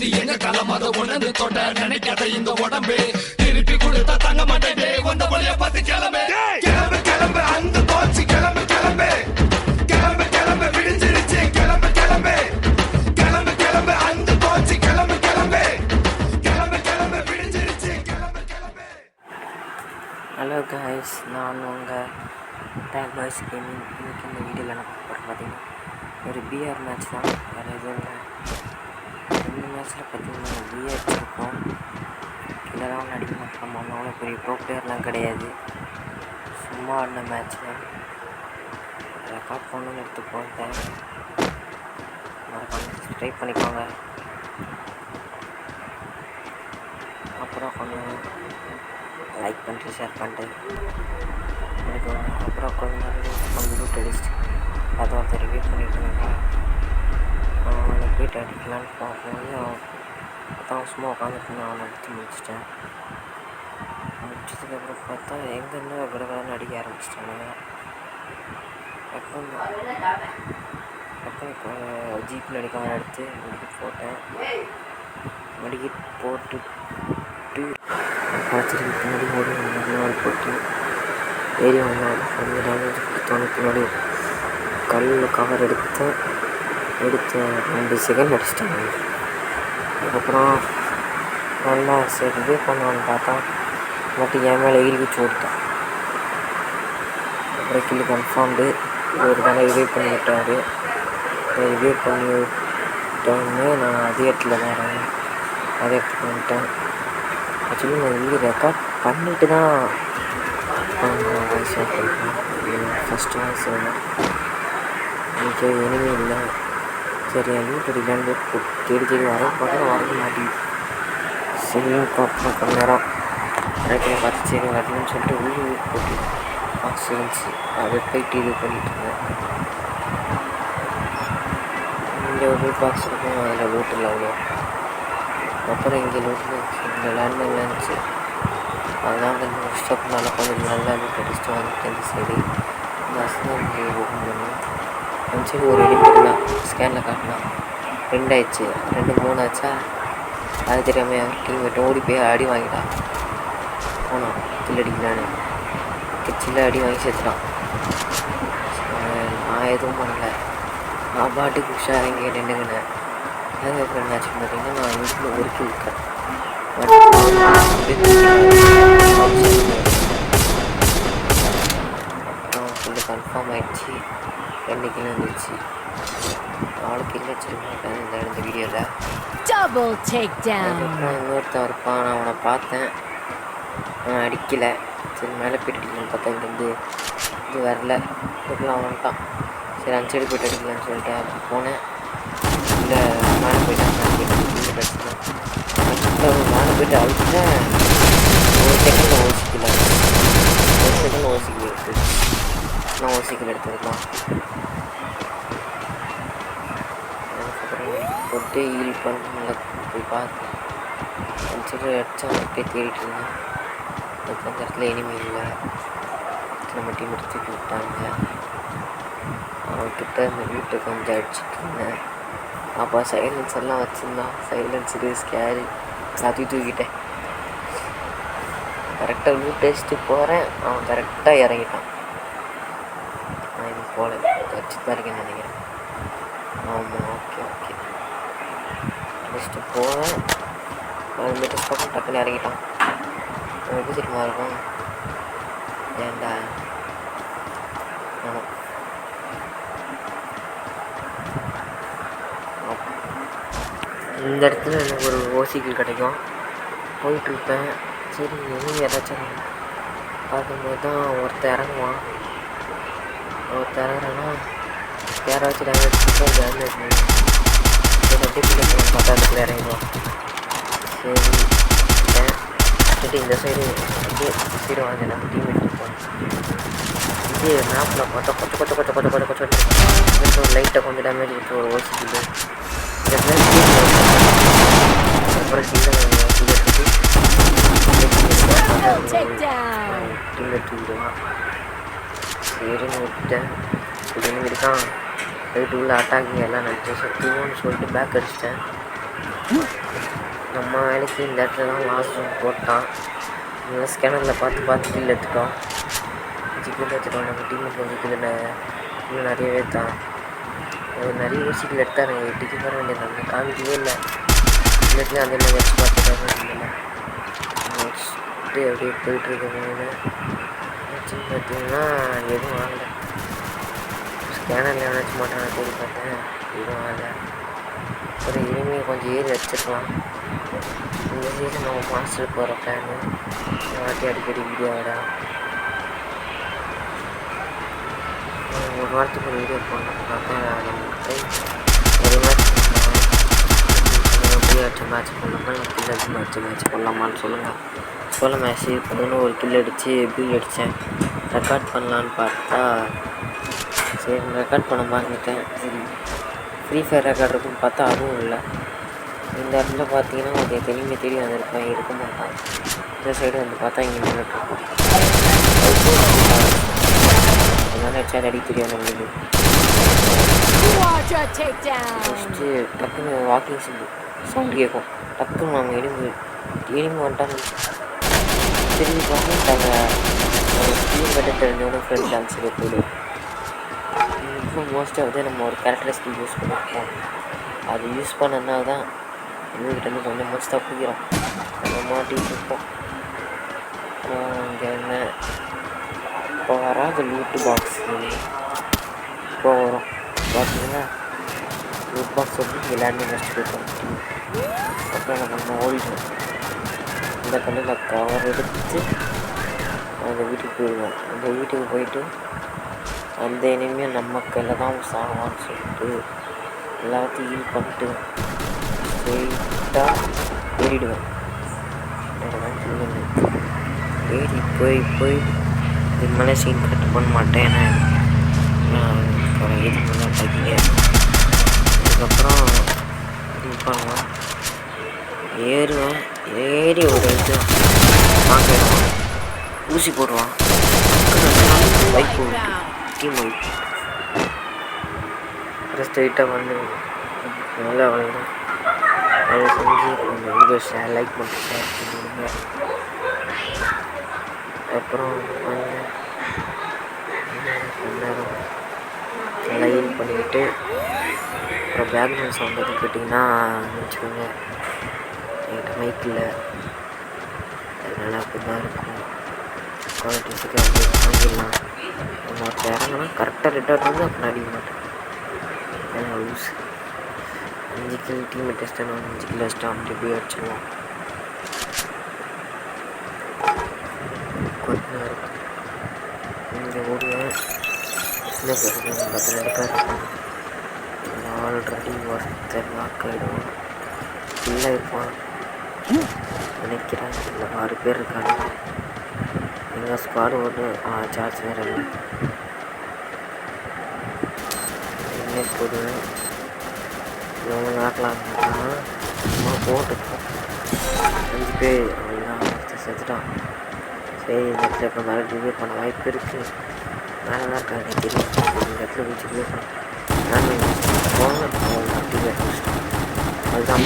இது எங்க களம் அதை உணர்ந்து தொட்ட நினைக்காத இந்த உடம்பு திருப்பி கொடுத்தா தங்க மாட்டேன் வந்த வழிய பார்த்து கிளம்பு கிளம்பு கிளம்பு அந்த போச்சு கிளம்பு கிளம்பு கிளம்பு கிளம்பு விடிஞ்சிருச்சு கிளம்பு கிளம்பு கிளம்பு கிளம்பு அந்த போச்சு கிளம்பு கிளம்பு கிளம்பு கிளம்பு விடிஞ்சிருச்சு கிளம்பு கிளம்பு. ஹலோ காய்ஸ், நான் உங்கள் டேக் பாய்ஸ் கேமிங். இன்றைக்கி இந்த வீடியோவில் என்ன பார்க்க போகிறேன் பார்த்தீங்கன்னா ஒரு பிஆர் மேட்ச் தான், வேறு எதுவும் இல்லை. இந்த மேட்ச்சில் பார்த்தீங்கன்னா பிஆர் இருக்கும், இதெல்லாம் நடிக்க மாட்டோம். அவ்வளோ பெரிய ப்ரோ பிளேயர்லாம் கிடையாது, சும்மா ஆடின மேட்ச் தான். ரெக்கார்ட் பண்ணணும்னு எடுத்து போட்டேன், மறக்காம சப்ஸ்கிரைப் பண்ணிக்கோங்க. அப்புறம் கொஞ்சம் லைக் பண்ணிட்டு ஷேர் பண்ணிட்டு பண்ணிக்கோங்க. அப்புறம் கொஞ்ச நாள் லூட் அடிச்சுட்டு அதை ஒருத்தர் ரிவ்யூ பண்ணிட்டு இருந்தேன். அவனை போய்ட்டு அடிக்கலான்னு பார்க்கும்போது அதான் சும்மா உட்காந்துட்டு அவனை அடித்து முடிச்சிட்டேன். முடிச்சதுக்கப்புறம் பார்த்தா எங்கேருந்து கடகடன்னு அடிக்க ஆரம்பிச்சிட்டானுங்க. அப்போ ஜீப்பில் அடிக்காமல் எடுத்து மெடிக்கெட் போட்டேன். மெடிக்கெட் போட்டுட்டு பார்த்துட்டு பின்னாடி ஓடி போட்டு ஏறி வந்தோம். கொஞ்ச டேமேஜ் கொடுத்தோன்னு பின்னாடி கல்லில் கவர் எடுத்த 2 செகண்ட் அடிச்சிட்டாங்க. அதுக்கப்புறம் நல்லா சரி ரிவ்யூ பண்ணுவான்னு பார்த்தா மட்டும் என் மேலே ஏறி வச்சு ஓடிட்டான். அப்புறம் கில்லு கன்ஃபார்ம்டு ஒரு தானே ரிவ்யூ பண்ணி விட்டார். ரிவ்யூ பண்ணி விட்டோன்னு நான் அதே இடத்துல தான் வரேன், அதே இடத்துக்கு வந்துட்டேன். ஆக்சுவலி நான் வீடியோ ரெக்கார்ட் பண்ணிட்டு தான் வாய்ஸ் ஆஃப் பண்ணிட்டேன். ஃபஸ்ட்டு வாய்ஸ் எனக்கு எனிமே இல்லை. சரி என் லூட் அடிக்கலான்னு தேடி வர மாட்டேன். சரி பார்ப்போம் கொஞ்ச நேரம் கிடைக்கிற பார்த்து சரி வரலன்னு சொல்லிட்டு உள்ளே போட்டு பாக்ஸ் இருந்துச்சு, அதை போயிட்டு இது பண்ணிட்டு இருந்தேன். இங்கே ஒரு பாக்ஸ் இருக்கும், அதில் லூட் இல்லை அவ்வளோ. அப்புறம் இங்கே லூட்டில் இங்கே லேண்ட்மைன் இருந்துச்சு, அதெல்லாம் கொஞ்சம் ஸ்டப்னால கொஞ்சம் நல்லா லூட் அடிச்சுட்டு வந்துட்டு இந்த சைடு இந்த அசனம் ஓப்பன் பண்ணி அந்த சைடு ஒரு எடிமேட் தான் ஸ்கேனில் காட்டினான். 2 ஆயிடுச்சு, 2 3 ஆச்சா. அது தெரியாமல் டீம்மேட் ஓடி போய் அடி வாங்கிட்டான். போனான் கில் அடிக்கலான்னு, கிச்சில் அடி வாங்கி சேர்த்துட்டான். நான் எதுவும் பண்ணல, நான் பாட்டுக்கு உஷார் இங்கே நின்றுங்கினேன். அதுக்கப்புறம் என்னாச்சு பார்த்தீங்கன்னா நான் வீட்டில் ஒரு கில் இருக்கேன். அப்புறம் ஃபுல்லு கன்ஃபார்ம் ஆகிடுச்சு, 2 கிலோ வந்துச்சு. 4 கிலோ வச்சுருக்கேன் இந்த வீடியோவில். அதுக்கப்புறம் இன்னொருத்தன் இருப்பான், நான் அவனை பார்த்தேன், அவன் அடிக்கலை. சரி மேலே போய்ட்டு அடிக்கலான்னு பார்த்தா இங்கேருந்து இது வரல, இதுக்கெல்லாம் அவன்ட்டான். சரி அந்த சைடு போய்ட்டு அடிக்கலான்னு சொல்லிட்டு அப்போ போனேன். இல்லை மேலே போய்ட்டு கிடச்சிட்டேன். மேலே போய்ட்டு அழுத்தேன். 1 செகண்டில் ஓசிக்கல, 1 செகண்ட் ஓசிக்கல எடுத்து நான் ஓசிக்கல் எடுத்துருக்கலாம். அதுக்கப்புறம் போட்டு ஹீல் பண்ண போய் பார்த்தேன். அந்த சைடு அடித்தா போய் தேடிட்டு இருந்தேன். அதுக்கு அந்த இடத்துல இனிமே இல்லை, நம்ம டீம் எடுத்துட்டு விட்டாங்க. அவன்கிட்ட இந்த வீட்டை கொஞ்சம் அடிச்சுட்டு இருந்தேன். அப்போ சைலன்ஸ் எல்லாம் வச்சுருந்தான், சைலன்ஸுக்கு ஸ்கேரி எல்லாத்தையும் தூக்கிட்டேன். கரெக்டாக லூட் அடிச்சுட்டு போகிறேன், அவன் கரெக்டாக இறங்கிட்டான். நான் இது போல வச்சுட்டு தான் இருக்கேன்னு நினைக்கிறேன். ஆமாம், ஓகே அடிச்சுட்டு போகிறேன், அது மீட்டர்ஸ் பக்கம் டக்குன்னு இறங்கிட்டான். எப்படி தெரியுமா இருக்கும், ஏன்டா ஆமாம். இந்த இடத்துல எனக்கு ஒரு ஓசிக்கில் கிடைக்கும், போயிட்டுருப்பேன். சரி இனிமே ஏதாச்சும் பார்க்கும்போது தான் ஒருத்தர் இறங்குவான். ஒருத்தர் இறங்குறான்னா யாராச்சும் டேமேஜ் டேமேஜ் டிபில் பார்த்தா அதுக்குள்ளே இறங்கிடுவான். சரி இந்த சைடு அப்படியே சைடு வாங்க நம்ம டீம் எடுத்துப்போம். இதே மேப்பில் பார்த்தா கொஞ்சம் லைட்டாக கொஞ்சம் டேமேஜ் கொடுத்து ஒரு ஓசிக்கில் அப்புறம் டீம் தூக்கிடுவான். சரின்னு விட்டேன். சரின்னு இருக்கான், போயிட்டு உள்ள அட்டாக்கிங் எல்லாம் நினச்சேன். சத்தியம்னு சொல்லிட்டு பேக் அடிச்சிட்டேன். நம்ம வேலைக்கு இந்த இடத்துல தான் லாஸ்ட் ரூம் போட்டான். நல்லா ஸ்கேனரில் பார்த்து கில் எடுத்துட்டோம். 5 கில் எடுத்துட்டோம். நம்ம டீமுக்கு 5 கில் இன்னும் நிறையவே தான். நிறைய ஊசி கில் எடுத்தாரு. 8 கில் வர வேண்டியது நம்ம காமிக்கவே இல்லை. எல்லாத்தையும் அதே மாதிரி வச்சு பார்த்துட்டாங்க. வச்சுட்டு அப்படியே போயிட்டுருக்கோம். வச்சுன்னு பார்த்தீங்கன்னா எதுவும் ஆகலை. ஸ்கேனரில் நினச்சி மாட்டான தேடி பார்த்தேன், எதுவும் ஆகலை. அப்புறம் இனிமேல் கொஞ்சம் ஏறி வச்சுருக்கலாம். இந்த சீசன் நம்ம மாஸ்டர் போகிற பிளானு வாட்டி அடிக்கடி வீடியோ விடா. ஒரு வாரத்துக்கு ஒரு வீடியோ போடணும். பார்த்தா நமக்கு ஒரு மேட்ச் மேட்ச் போடலாமா இல்லை மேட்ச் போடலாமான்னு சொல்லுங்கள். மேட்ச்சு 11 கில் அடித்து பில் அடித்தேன். ரெக்கார்ட் பண்ணலான்னு பார்த்தா சரி ரெக்கார்ட் பண்ண மறந்துட்டேன். சரி ஃப்ரீ ஃபயர் ரெக்கார்ட் இருக்குன்னு பார்த்தா அதுவும் இல்லை. இந்த இடத்துல பார்த்தீங்கன்னா ஒரு தேடி வந்திருப்பேன், இருக்க மாட்டான். இந்த சைடு வந்து பார்த்தா இங்கே நின்றுட்டுருக்கோம். அதனால எச்சாரி அடி தெரியாது நம்மளுக்கு. ஃபஸ்ட்டு டக்குன்னு வாக்கிங் சவுண்ட் கேட்கும். டக்குன்னு நம்ம எலும்பு வந்துட்டாங்க. திரும்பி பார்த்தா ஸ்கீம் கட்ட தெரிஞ்சவங்க ஃப்ரெண்ட் டான்ஸுக்கு போய்டும். இன்னும் மோஸ்ட்டாக வந்து நம்ம ஒரு கேரக்டரிஸ்டிக் யூஸ் பண்ணியிருக்கோம். அது யூஸ் பண்ணதுனால தான் எங்கள்கிட்ட கொஞ்சம் மோஸ்ட்டாக போகிறோம். நம்ம மாட்டிகிட்டு இருக்கோம். இங்கே என்ன இப்போ வராது லூட்டு பாக்ஸ் இப்போ வரும். பார்த்தீங்கன்னா லூட் பாக்ஸ் வந்து எல்லாருமே ஃபஸ்ட்டு போய்ட்டோம். அப்புறம் நம்ம ஓடிட்டோம். இந்த கல்லில் கவர் எடுத்து அந்த வீட்டுக்கு போயிடுவோம். அந்த வீட்டுக்கு போயிட்டு அந்த இனிமேல் நம்ம கையில் தான் சாகவான்னு சொல்லிட்டு எல்லாத்தையும் ஹீல் பண்ணிட்டு ஸ்ட்ரெயிட்டாக ஏறிடுவேன். ஏறி போய் இது மேலே சீன் கட் பண்ண மாட்டேன். இது மேலே தைக்கிங்க. அதுக்கப்புறம் இது பண்ணுவேன். ஏறுவேன். ஏறி ஒரு இது வாங்கிடுவான். ஊசி போடுவான். பைக் போட்டு டீம் ஒயிட் அப்புறம் ஸ்ட்ரெயிட்டாக வந்து நல்லா வளர்ந்தேன். அதை செஞ்சு கொஞ்சம் வீடியோ லைக் பண்ணி ஷேர் பண்ணுங்க. அப்புறம் வந்து நேரம் நல்லா ஹீல் பண்ணிக்கிட்டு அப்புறம் பேக்ரவுண்ட் சவுண்ட் எதுவும் கேட்டிங்கன்னா வச்சுக்கோங்க, என்கிட்ட மைக் இல்லை, அதனால் அப்படி தான் இருக்கும். குவாலிட்டிஸுக்கு அப்படி வாங்கிடலாம். நம்ம ஒருத்தர் இறங்கினா கரெக்டாக ரெட்டாக வந்து அப்போ அடிக்க மாட்டேன். ஏன்னா லூஸ் 5 கிலோ டீமை டெஸ்ட் பண்ணுவோம். 5 கிலோ டெஸ்ட்டாக அப்படி போய் வச்சுருவோம். கொஞ்சம் இருக்கும். இங்கே ஓடுவேன். சின்ன பேருக்கு 12 பேர் இருப்பாங்க. ஆல்ரெடி ஒருத்தர் லாக் ஆகிடுவான். இல்லை இருப்பான் நினைக்கிறேன். இல்லை 6 பேர் இருக்காங்க. எங்கள் ஸ்குவாடு ஓடு சார்ஜ் வேறு இல்லை. என்ன போடுவேன் இவங்க நாட்டலாம் சும்மா போட்டுருக்கோம். 5 பேர் அவ்வளோதான் செத்துட்டான். சரி இந்த இடத்துல இப்போ மேலே ரிவ்யூ பண்ண வாய்ப்பு இருக்குது. மேலே தான் இருக்காங்க தெரியும். இந்த இடத்துல வச்சு ரிவ்யூ பண்ண நான் போங்க. அதுதான்